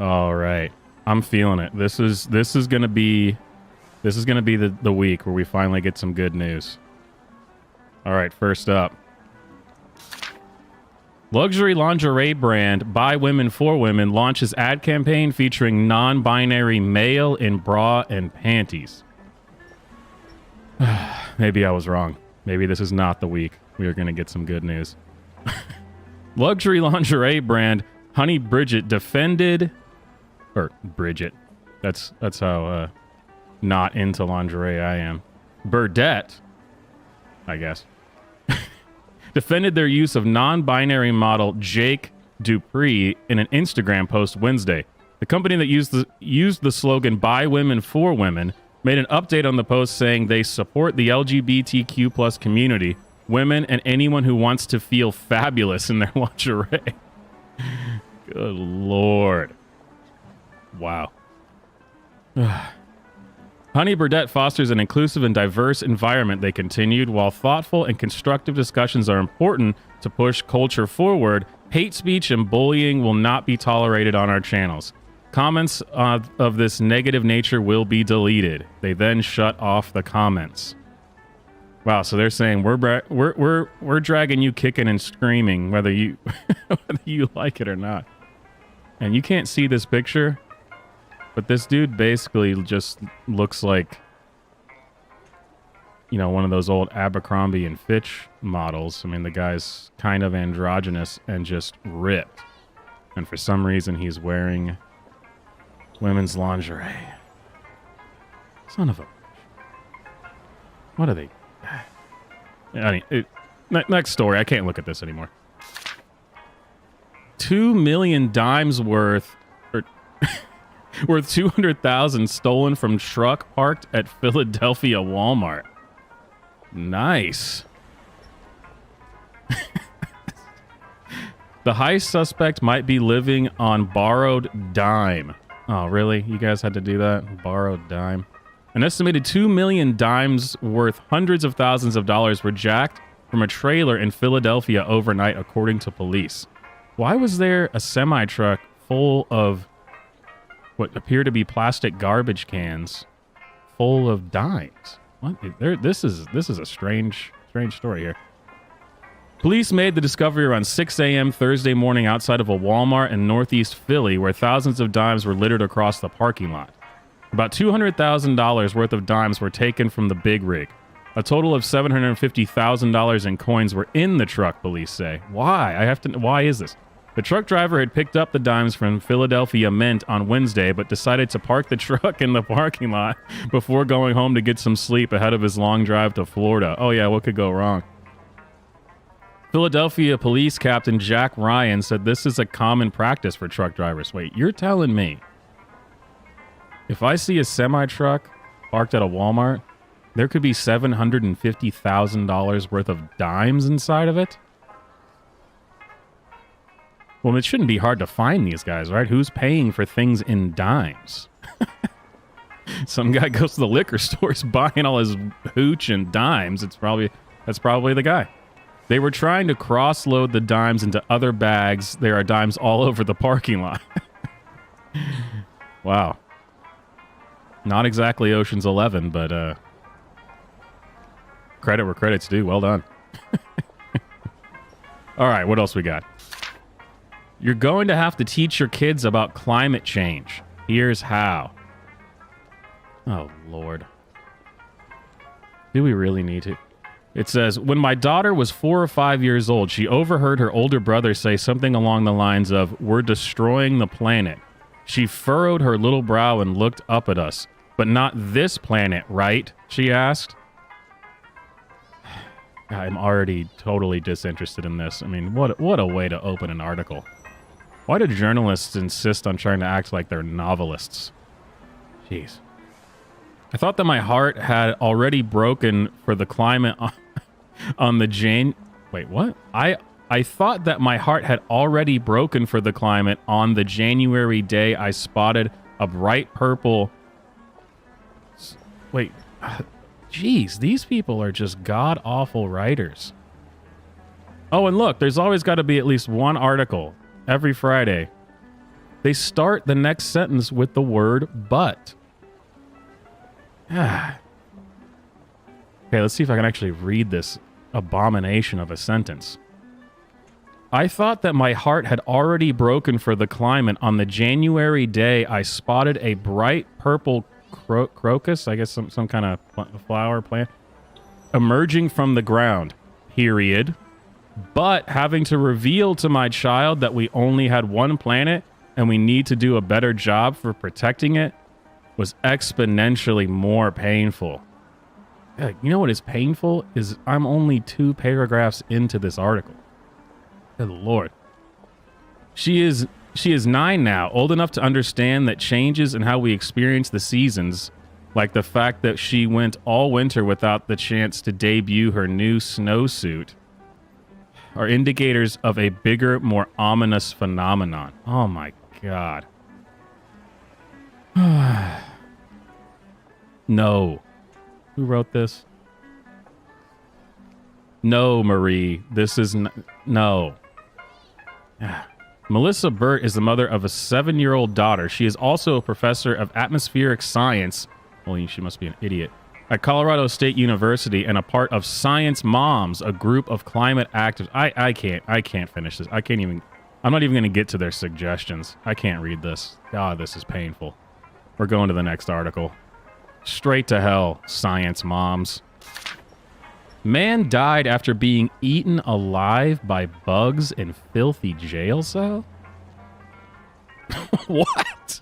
All right. I'm feeling it. This is gonna be the week where we finally get some good news. All right, first up. Luxury lingerie brand By Women for Women launches ad campaign featuring non-binary male in bra and panties. Maybe I was wrong. Maybe this is not the week we are going to get some good news. Luxury lingerie brand Honey Bridget defended... Or Bridget. That's how not into lingerie I am. Burdette, I guess, defended their use of non-binary model Jake Dupree in an Instagram post Wednesday. The company that used the slogan "By Women for Women" made an update on the post saying they support the LGBTQ plus community, women, and anyone who wants to feel fabulous in their lingerie. Good Lord. Wow. Honey Burdette fosters an inclusive and diverse environment, they continued. While thoughtful and constructive discussions are important to push culture forward, hate speech and bullying will not be tolerated on our channels. Comments of this negative nature will be deleted. They then shut off the comments. Wow, so they're saying we're dragging you kicking and screaming whether you whether you like it or not. And you can't see this picture, but this dude basically just looks like, you know, one of those old Abercrombie and Fitch models. I mean, the guy's kind of androgynous and just ripped. And for some reason, he's wearing women's lingerie. Son of a... What are they... I mean, next story. I can't look at this anymore. 2 million dimes worth... worth $200,000 stolen from truck parked at Philadelphia Walmart. Nice. The heist suspect might be living on borrowed dime. Oh, really? You guys had to do that? Borrowed dime. An estimated 2 million dimes worth hundreds of thousands of dollars were jacked from a trailer in Philadelphia overnight, according to police. Why was there a semi-truck full of what appear to be plastic garbage cans full of dimes? What? This is a strange story here. Police made the discovery around 6 a.m. Thursday morning outside of a Walmart in northeast Philly, where thousands of dimes were littered across the parking lot. About $200,000 worth of dimes were taken from the big rig. A total of $750,000 in coins were in the truck, police say. Why? Why is this? The truck driver had picked up the dimes from Philadelphia Mint on Wednesday, but decided to park the truck in the parking lot before going home to get some sleep ahead of his long drive to Florida. Oh yeah, what could go wrong? Philadelphia Police Captain Jack Ryan said this is a common practice for truck drivers. Wait, you're telling me if I see a semi-truck parked at a Walmart, there could be $750,000 worth of dimes inside of it? Well, it shouldn't be hard to find these guys, right? Who's paying for things in dimes? Some guy goes to the liquor store, is buying all his hooch and dimes. That's probably the guy. They were trying to cross-load the dimes into other bags. There are dimes all over the parking lot. Wow. Not exactly Ocean's 11, but credit where credit's due. Well done. All right, what else we got? You're going to have to teach your kids about climate change. Here's how. Oh, Lord. Do we really need to? It says, when my daughter was 4 or 5 years old, she overheard her older brother say something along the lines of, "We're destroying the planet." She furrowed her little brow and looked up at us. "But not this planet, right?" she asked. I'm already totally disinterested in this. I mean, what a way to open an article. Why do journalists insist on trying to act like they're novelists? Jeez. I thought that my heart had already broken for the climate on the Wait, what? I thought that my heart had already broken for the climate on the January day I spotted a bright purple... Wait. Jeez, these people are just god-awful writers. Oh, and look, there's always got to be at least one article every Friday. They start the next sentence with the word but. Okay, let's see if I can actually read this abomination of a sentence. I thought that my heart had already broken for the climate on the January day I spotted a bright purple crocus, I guess some kind of flower plant, emerging from the ground, period. But having to reveal to my child that we only had one planet and we need to do a better job for protecting it was exponentially more painful. You know what is painful is I'm only 2 paragraphs into this article. Good Lord. She is 9 now, old enough to understand that changes in how we experience the seasons, like the fact that she went all winter without the chance to debut her new snowsuit, are indicators of a bigger, more ominous phenomenon. Oh my God. No. Who wrote this? No, Marie. This is no. Melissa Burt is the mother of a 7-year-old daughter. She is also a professor of atmospheric science. Well, she must be an idiot. At Colorado State University and a part of Science Moms, a group of climate activists. I can't finish this. I'm not even going to get to their suggestions. I can't read this. God, this is painful. We're going to the next article. Straight to hell, Science Moms. Man died after being eaten alive by bugs in filthy jail cell? What?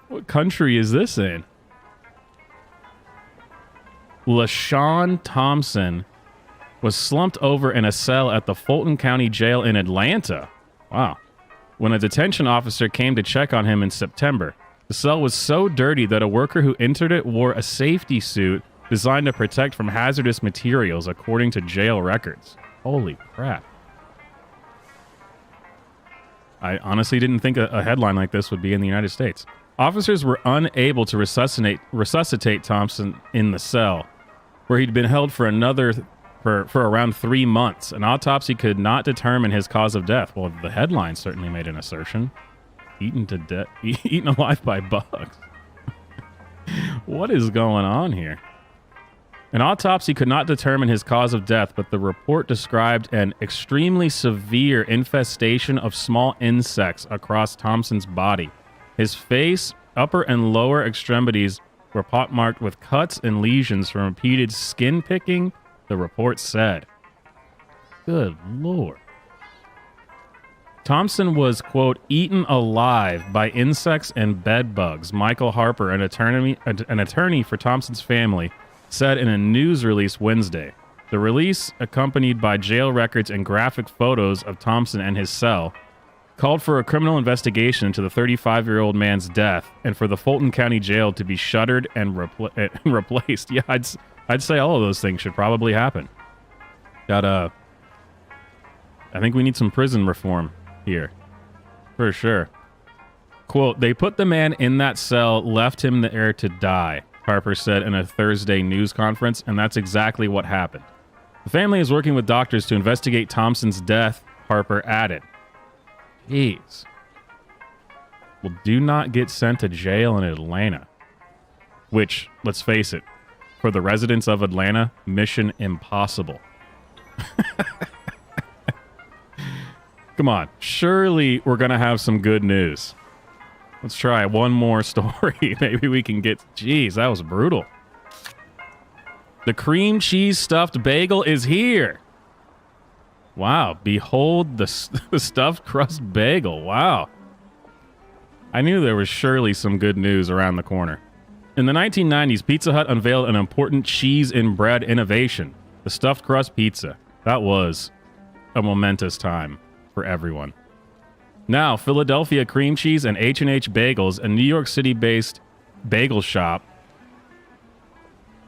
What country is this in? LaShawn Thompson was slumped over in a cell at the Fulton County Jail in Atlanta. Wow. When a detention officer came to check on him in September, the cell was so dirty that a worker who entered it wore a safety suit designed to protect from hazardous materials, according to jail records. Holy crap. I honestly didn't think a headline like this would be in the United States. Officers were unable to resuscitate Thompson in the cell, where he'd been held for around 3 months. An autopsy could not determine his cause of death. Well, the headline certainly made an assertion. Eaten alive by bugs. What is going on here? An autopsy could not determine his cause of death, but the report described an extremely severe infestation of small insects across Thompson's body. His face, upper and lower extremities were pockmarked with cuts and lesions from repeated skin picking, the report said. Good Lord. Thompson was, quote, eaten alive by insects and bed bugs. Michael Harper, an attorney for Thompson's family, said in a news release Wednesday. The release, accompanied by jail records and graphic photos of Thompson and his cell, called for a criminal investigation into the 35-year-old man's death and for the Fulton County Jail to be shuttered and replaced. Yeah, I'd say all of those things should probably happen. I think we need some prison reform here. For sure. Quote, they put the man in that cell, left him there to die, Harper said in a Thursday news conference, and that's exactly what happened. The family is working with doctors to investigate Thompson's death, Harper added. Jeez. Well, do not get sent to jail in Atlanta. Which, let's face it, for the residents of Atlanta, mission impossible. Come on. Surely we're going to have some good news. Let's try one more story. Maybe we can get... Jeez, that was brutal. The cream cheese stuffed bagel is here. Wow. Behold the stuffed crust bagel. Wow. I knew there was surely some good news around the corner. In the 1990s, Pizza Hut unveiled an important cheese in bread innovation, the stuffed crust pizza. That was a momentous time for everyone. Now, Philadelphia Cream Cheese and H&H Bagels, a New York City-based bagel shop.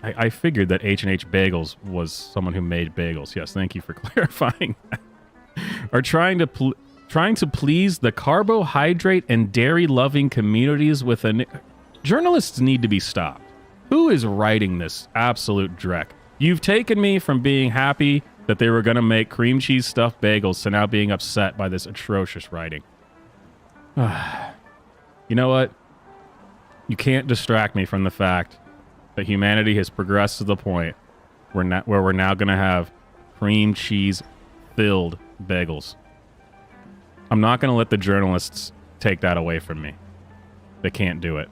I figured that H&H Bagels was someone who made bagels. Yes, thank you for clarifying that. Are trying to please the carbohydrate and dairy-loving communities with a... Journalists need to be stopped. Who is writing this absolute dreck? You've taken me from being happy that they were going to make cream cheese stuffed bagels to now being upset by this atrocious writing. You know what? You can't distract me from the fact that humanity has progressed to the point where we're now going to have cream cheese filled bagels. I'm not going to let the journalists take that away from me. They can't do it.